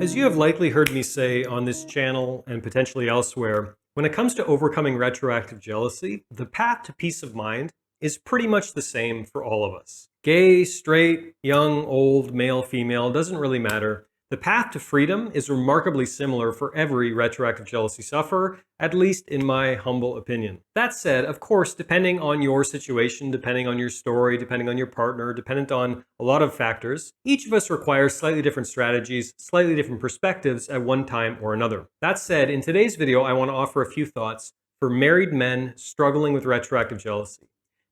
As you have likely heard me say on this channel and potentially elsewhere, when it comes to overcoming retroactive jealousy, the path to peace of mind is pretty much the same for all of us. Gay, straight, young, old, male, female, doesn't really matter. The path to freedom is remarkably similar for every retroactive jealousy sufferer, at least in my humble opinion. That said, of course, depending on your situation, depending on your story, depending on your partner, dependent on a lot of factors, each of us requires slightly different strategies, slightly different perspectives at one time or another. That said, in today's video, I want to offer a few thoughts for married men struggling with retroactive jealousy.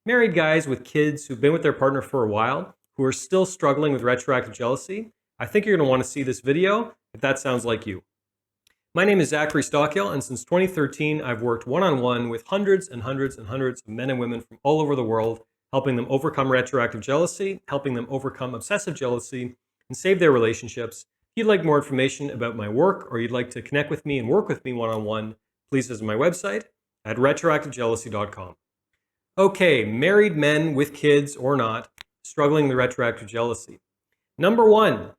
Married guys with kids who've been with their partner for a while, who are still struggling with retroactive jealousy. I think you're going to want to see this video if that sounds like you. My name is Zachary Stockill, and since 2013, I've worked one-on-one with hundreds and hundreds and hundreds of men and women from all over the world, helping them overcome retroactive jealousy, helping them overcome obsessive jealousy, and save their relationships. If you'd like more information about my work, or you'd like to connect with me and work with me one-on-one, please visit my website at retroactivejealousy.com. Okay, married men with kids or not, struggling with retroactive jealousy. Number one,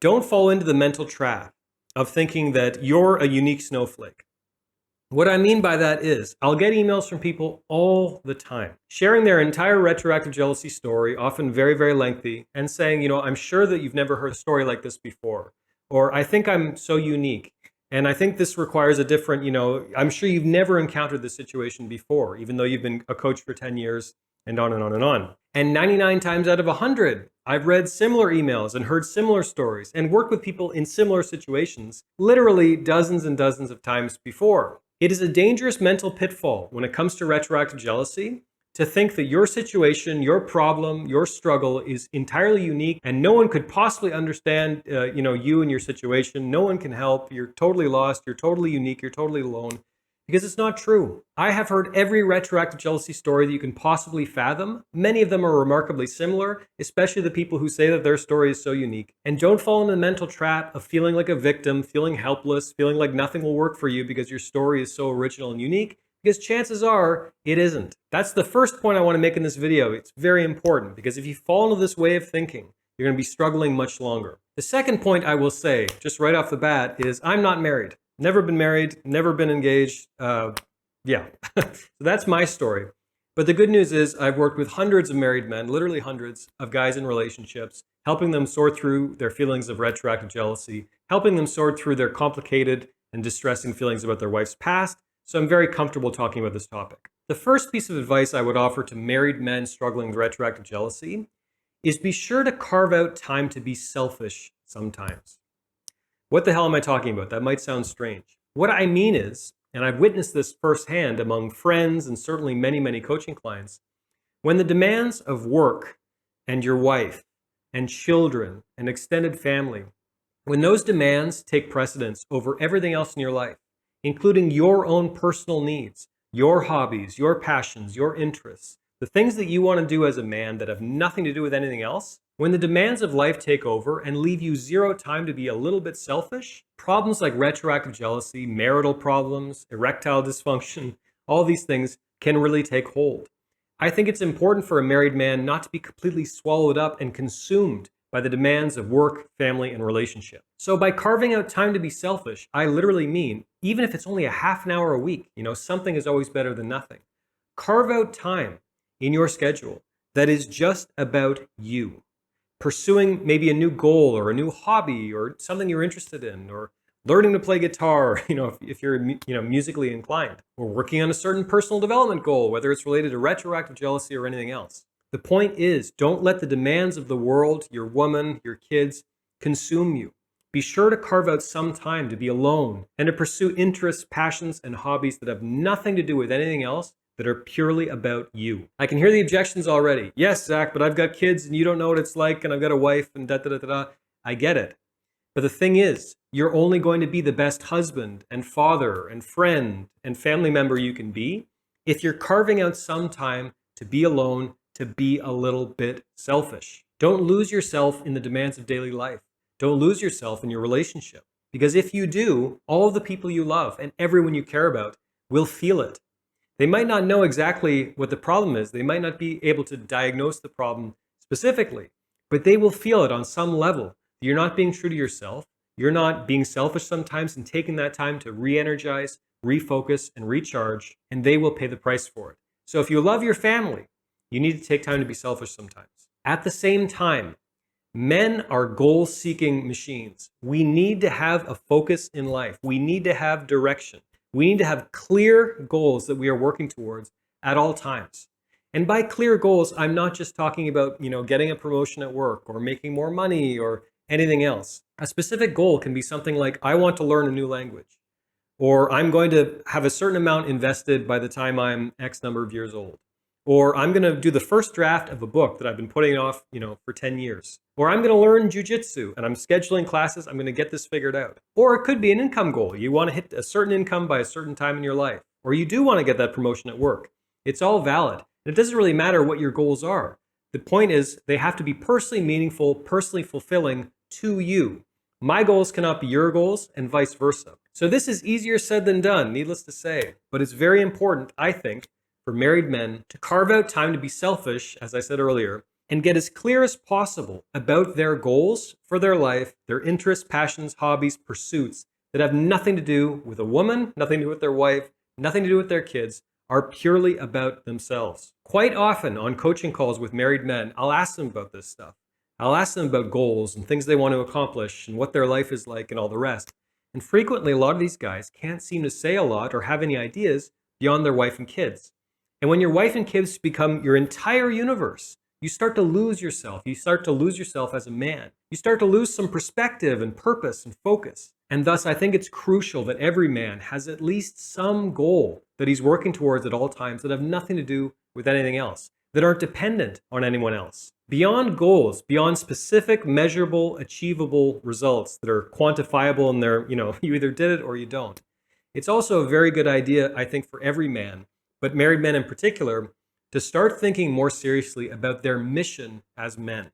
don't fall into the mental trap of thinking that you're a unique snowflake. What I mean by that is, I'll get emails from people all the time, sharing their entire retroactive jealousy story, often very, very lengthy, and saying, I'm sure that you've never heard a story like this before, or I think I'm so unique, and I think this requires a different, I'm sure you've never encountered this situation before, even though you've been a coach for 10 years, and on and on and on. And 99 times out of 100, I've read similar emails and heard similar stories and worked with people in similar situations, literally dozens and dozens of times before. It is a dangerous mental pitfall when it comes to retroactive jealousy to think that your situation, your problem, your struggle is entirely unique and no one could possibly understand you and your situation. No one can help. You're totally lost. You're totally unique. You're totally alone. Because it's not true. I have heard every retroactive jealousy story that you can possibly fathom. Many of them are remarkably similar, especially the people who say that their story is so unique. And don't fall into the mental trap of feeling like a victim, feeling helpless, feeling like nothing will work for you because your story is so original and unique, because chances are it isn't. That's the first point I want to make in this video. It's very important because if you fall into this way of thinking, you're going to be struggling much longer. The second point I will say, just right off the bat, is I'm not married. Never been married, never been engaged. So that's my story. But the good news is I've worked with hundreds of married men, literally hundreds of guys in relationships, helping them sort through their feelings of retroactive jealousy, helping them sort through their complicated and distressing feelings about their wife's past. So I'm very comfortable talking about this topic. The first piece of advice I would offer to married men struggling with retroactive jealousy is be sure to carve out time to be selfish sometimes. What the hell am I talking about? That might sound strange. What I mean is, and I've witnessed this firsthand among friends and certainly many, many coaching clients, when the demands of work and your wife and children and extended family, when those demands take precedence over everything else in your life, including your own personal needs, your hobbies, your passions, your interests, the things that you want to do as a man that have nothing to do with anything else, when the demands of life take over and leave you zero time to be a little bit selfish, problems like retroactive jealousy, marital problems, erectile dysfunction, all these things can really take hold. I think it's important for a married man not to be completely swallowed up and consumed by the demands of work, family, and relationship. So by carving out time to be selfish, I literally mean, even if it's only a half an hour a week, something is always better than nothing. Carve out time in your schedule that is just about you. Pursuing maybe a new goal or a new hobby or something you're interested in, or learning to play guitar, if you're musically inclined, or working on a certain personal development goal, whether it's related to retroactive jealousy or anything else. The point is, don't let the demands of the world, your woman, your kids, consume you. Be sure to carve out some time to be alone and to pursue interests, passions, and hobbies that have nothing to do with anything else, that are purely about you. I can hear the objections already. Yes, Zach, but I've got kids and you don't know what it's like and I've got a wife and da-da-da-da-da. I get it. But the thing is, you're only going to be the best husband and father and friend and family member you can be if you're carving out some time to be alone, to be a little bit selfish. Don't lose yourself in the demands of daily life. Don't lose yourself in your relationship. Because if you do, all of the people you love and everyone you care about will feel it. They might not know exactly what the problem is. They might not be able to diagnose the problem specifically, but they will feel it on some level. You're not being true to yourself. You're not being selfish sometimes and taking that time to re-energize, refocus, and recharge, and they will pay the price for it. So if you love your family, you need to take time to be selfish sometimes. At the same time, men are goal-seeking machines. We need to have a focus in life. We need to have direction. We need to have clear goals that we are working towards at all times. And by clear goals, I'm not just talking about, getting a promotion at work or making more money or anything else. A specific goal can be something like, I want to learn a new language, or I'm going to have a certain amount invested by the time I'm X number of years old, or I'm going to do the first draft of a book that I've been putting off, for 10 years, or I'm going to learn jujitsu and I'm scheduling classes. I'm going to get this figured out. Or it could be an income goal. You want to hit a certain income by a certain time in your life, or you do want to get that promotion at work. It's all valid. And it doesn't really matter what your goals are. The point is they have to be personally meaningful, personally fulfilling to you. My goals cannot be your goals and vice versa. So this is easier said than done, needless to say. But it's very important, I think, for married men to carve out time to be selfish, as I said earlier, and get as clear as possible about their goals for their life, their interests, passions, hobbies, pursuits that have nothing to do with a woman, nothing to do with their wife, nothing to do with their kids, are purely about themselves. Quite often on coaching calls with married men, I'll ask them about this stuff. I'll ask them about goals and things they want to accomplish and what their life is like and all the rest. And frequently, a lot of these guys can't seem to say a lot or have any ideas beyond their wife and kids. And when your wife and kids become your entire universe, you start to lose yourself. You start to lose yourself as a man. You start to lose some perspective and purpose and focus. And thus, I think it's crucial that every man has at least some goal that he's working towards at all times that have nothing to do with anything else, that aren't dependent on anyone else. Beyond goals, beyond specific, measurable, achievable results that are quantifiable and they're, you either did it or you don't. It's also a very good idea, I think, for every man, but married men in particular, to start thinking more seriously about their mission as men.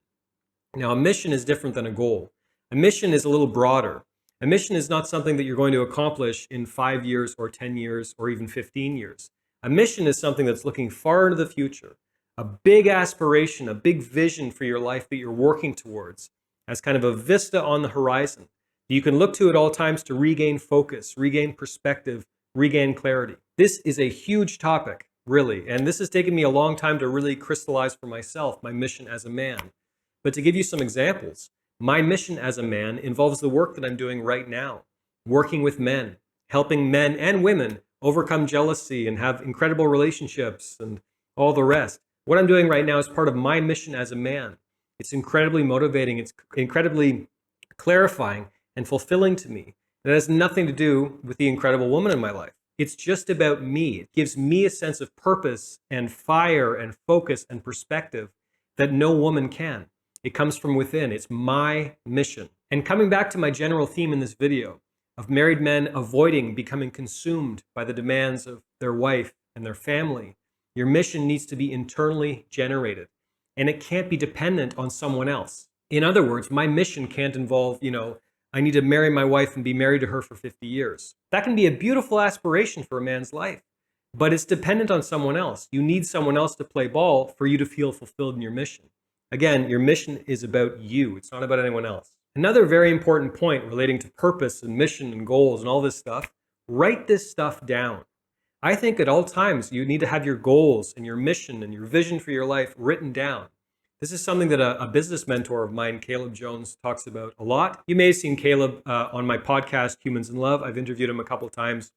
Now, a mission is different than a goal. A mission is a little broader. A mission is not something that you're going to accomplish in 5 years or 10 years or even 15 years. A mission is something that's looking far into the future, a big aspiration, a big vision for your life that you're working towards as kind of a vista on the horizon. You can look to at all times to regain focus, regain perspective, regain clarity. This is a huge topic, really, and this has taken me a long time to really crystallize for myself my mission as a man. But to give you some examples, my mission as a man involves the work that I'm doing right now, working with men, helping men and women overcome jealousy and have incredible relationships and all the rest. What I'm doing right now is part of my mission as a man. It's incredibly motivating. It's incredibly clarifying and fulfilling to me. It has nothing to do with the incredible woman in my life. It's just about me. It gives me a sense of purpose and fire and focus and perspective that no woman can. It comes from within. It's my mission. And coming back to my general theme in this video of married men avoiding becoming consumed by the demands of their wife and their family, your mission needs to be internally generated, and it can't be dependent on someone else. In other words, my mission can't involve, I need to marry my wife and be married to her for 50 years. That can be a beautiful aspiration for a man's life, but it's dependent on someone else. You need someone else to play ball for you to feel fulfilled in your mission. Again, your mission is about you. It's not about anyone else. Another very important point relating to purpose and mission and goals and all this stuff, write this stuff down. I think at all times you need to have your goals and your mission and your vision for your life written down. This is something that a business mentor of mine, Caleb Jones, talks about a lot. You may have seen Caleb on my podcast, Humans in Love. I've interviewed him a couple of times.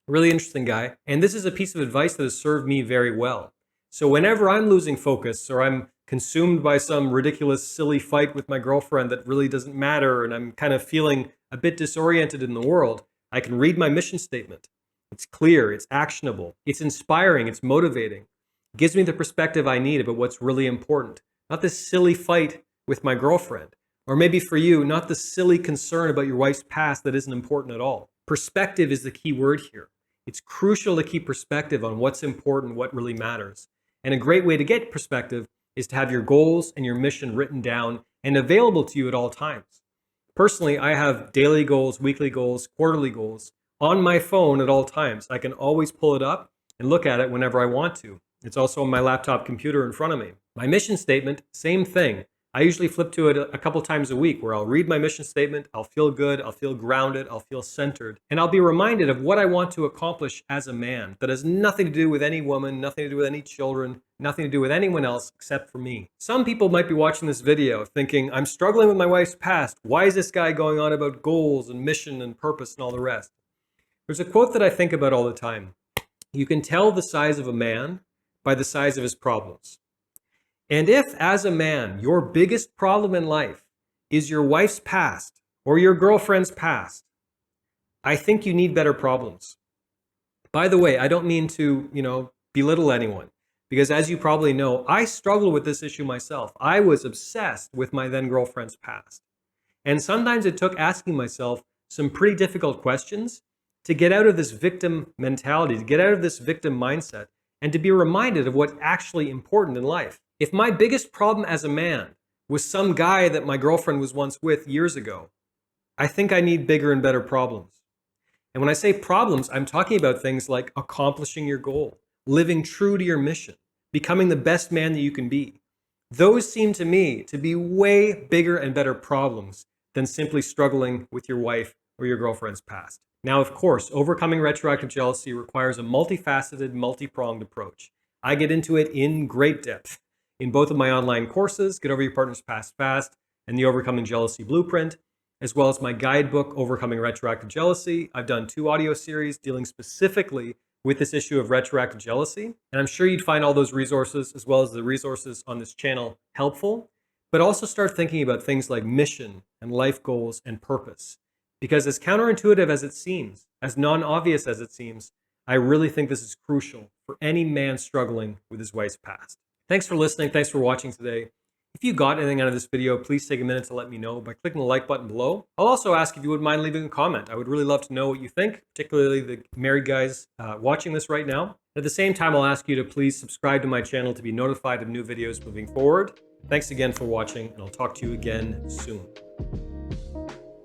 Really interesting guy. And this is a piece of advice that has served me very well. So whenever I'm losing focus or I'm consumed by some ridiculous, silly fight with my girlfriend that really doesn't matter, and I'm kind of feeling a bit disoriented in the world, I can read my mission statement. It's clear, it's actionable, it's inspiring, it's motivating. It gives me the perspective I need about what's really important. Not this silly fight with my girlfriend. Or maybe for you, not the silly concern about your wife's past that isn't important at all. Perspective is the key word here. It's crucial to keep perspective on what's important, what really matters. And a great way to get perspective is to have your goals and your mission written down and available to you at all times. Personally, I have daily goals, weekly goals, quarterly goals on my phone at all times. I can always pull it up and look at it whenever I want to. It's also on my laptop computer in front of me. My mission statement, same thing. I usually flip to it a couple times a week where I'll read my mission statement, I'll feel good, I'll feel grounded, I'll feel centered, and I'll be reminded of what I want to accomplish as a man that has nothing to do with any woman, nothing to do with any children, nothing to do with anyone else except for me. Some people might be watching this video thinking, I'm struggling with my wife's past. Why is this guy going on about goals and mission and purpose and all the rest? There's a quote that I think about all the time. You can tell the size of a man by the size of his problems. And if, as a man, your biggest problem in life is your wife's past or your girlfriend's past, I think you need better problems. By the way, I don't mean to, belittle anyone, because as you probably know, I struggle with this issue myself. I was obsessed with my then girlfriend's past. And sometimes it took asking myself some pretty difficult questions to get out of this victim mentality, to get out of this victim mindset, and to be reminded of what's actually important in life. If my biggest problem as a man was some guy that my girlfriend was once with years ago, I think I need bigger and better problems. And when I say problems, I'm talking about things like accomplishing your goal, living true to your mission, becoming the best man that you can be. Those seem to me to be way bigger and better problems than simply struggling with your wife or your girlfriend's past. Now, of course, overcoming retroactive jealousy requires a multifaceted, multi-pronged approach. I get into it in great depth in both of my online courses, Get Over Your Partner's Past Fast and the Overcoming Jealousy Blueprint, as well as my guidebook, Overcoming Retroactive Jealousy. I've done 2 audio series dealing specifically with this issue of retroactive jealousy. And I'm sure you'd find all those resources, as well as the resources on this channel, helpful. But also start thinking about things like mission and life goals and purpose. Because as counterintuitive as it seems, as non-obvious as it seems, I really think this is crucial for any man struggling with his wife's past. Thanks for listening. Thanks for watching today. If you got anything out of this video, please take a minute to let me know by clicking the like button below. I'll also ask if you wouldn't mind leaving a comment. I would really love to know what you think, particularly the married guys watching this right now. At the same time, I'll ask you to please subscribe to my channel to be notified of new videos moving forward. Thanks again for watching, and I'll talk to you again soon.